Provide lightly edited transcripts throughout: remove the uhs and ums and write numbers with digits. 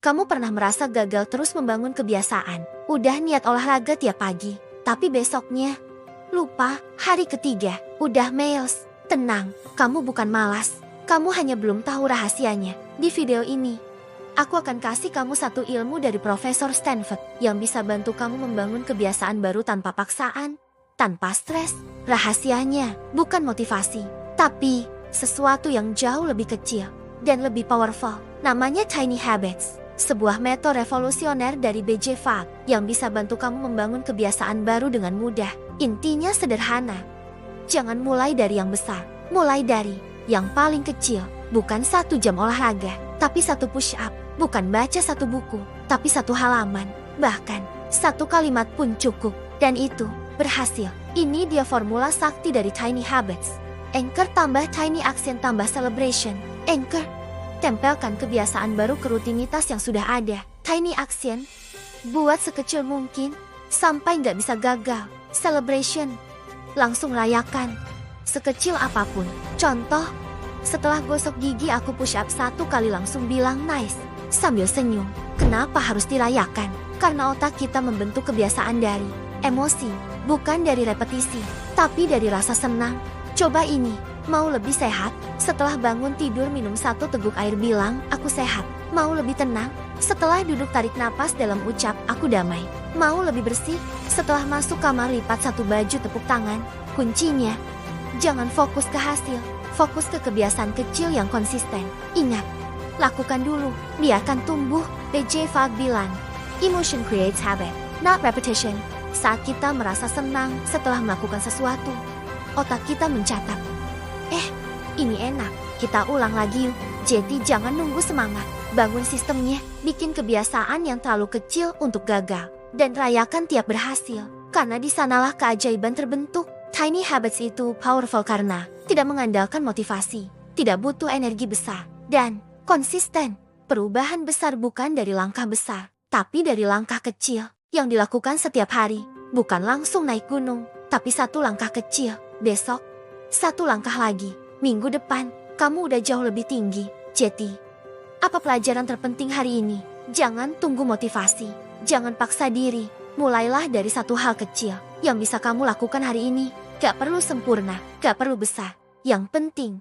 Kamu pernah merasa gagal terus membangun kebiasaan? Udah niat olahraga tiap pagi, tapi besoknya lupa. Hari ketiga, udah males. Tenang, kamu bukan malas. Kamu hanya belum tahu rahasianya. Di video ini, aku akan kasih kamu satu ilmu dari Profesor Stanford yang bisa bantu kamu membangun kebiasaan baru tanpa paksaan, tanpa stres. Rahasianya bukan motivasi, tapi sesuatu yang jauh lebih kecil dan lebih powerful. Namanya Tiny Habits. Sebuah metode revolusioner dari B.J. Fogg yang bisa bantu kamu membangun kebiasaan baru dengan mudah. Intinya sederhana. Jangan mulai dari yang besar. Mulai dari yang paling kecil. Bukan 1 jam olahraga, tapi 1 push up. Bukan baca 1 buku, tapi 1 halaman. Bahkan 1 kalimat pun cukup. Dan itu berhasil. Ini dia formula sakti dari Tiny Habits. Anchor tambah Tiny Action tambah Celebration. Anchor. Tempelkan kebiasaan baru ke rutinitas yang sudah ada. Tiny Action. Buat sekecil mungkin, sampai nggak bisa gagal. Celebration. Langsung rayakan. Sekecil apapun. Contoh, setelah gosok gigi aku push up 1 kali langsung bilang nice. Sambil senyum. Kenapa harus dirayakan? Karena otak kita membentuk kebiasaan dari emosi. Bukan dari repetisi, tapi dari rasa senang. Coba ini. Mau lebih sehat? Setelah bangun tidur minum 1 teguk air bilang, aku sehat. Mau lebih tenang? Setelah duduk tarik napas dalam ucap, aku damai. Mau lebih bersih? Setelah masuk kamar lipat 1 baju tepuk tangan. Kuncinya, jangan fokus ke hasil. Fokus ke kebiasaan kecil yang konsisten. Ingat, lakukan dulu, biarkan tumbuh. B.J. Fogg bilang, emotion creates habit, not repetition. Saat kita merasa senang setelah melakukan sesuatu, otak kita mencatat. Ini enak, kita ulang lagi yuk. Jadi jangan nunggu semangat, bangun sistemnya, bikin kebiasaan yang terlalu kecil untuk gagal. Dan rayakan tiap berhasil, karena di sanalah keajaiban terbentuk. Tiny Habits itu powerful karena tidak mengandalkan motivasi, tidak butuh energi besar, dan konsisten. Perubahan besar bukan dari langkah besar, tapi dari langkah kecil yang dilakukan setiap hari. Bukan langsung naik gunung, tapi 1 langkah kecil. Besok, 1 langkah lagi. Minggu depan, kamu udah jauh lebih tinggi. Jadi, apa pelajaran terpenting hari ini? Jangan tunggu motivasi. Jangan paksa diri. Mulailah dari 1 hal kecil yang bisa kamu lakukan hari ini. Gak perlu sempurna, gak perlu besar. Yang penting,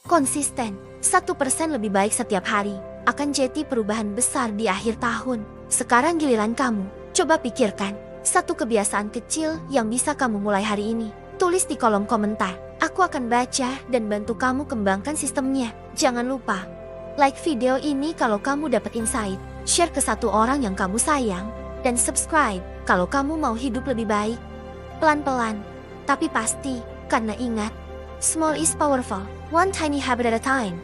konsisten. 1% lebih baik setiap hari akan jadi perubahan besar di akhir tahun. Sekarang giliran kamu. Coba pikirkan 1 kebiasaan kecil yang bisa kamu mulai hari ini. Tulis di kolom komentar. Aku akan baca dan bantu kamu kembangkan sistemnya. Jangan lupa, like video ini kalau kamu dapat insight, share ke 1 orang yang kamu sayang, dan subscribe kalau kamu mau hidup lebih baik. Pelan-pelan, tapi pasti, karena ingat, small is powerful, one tiny habit at a time.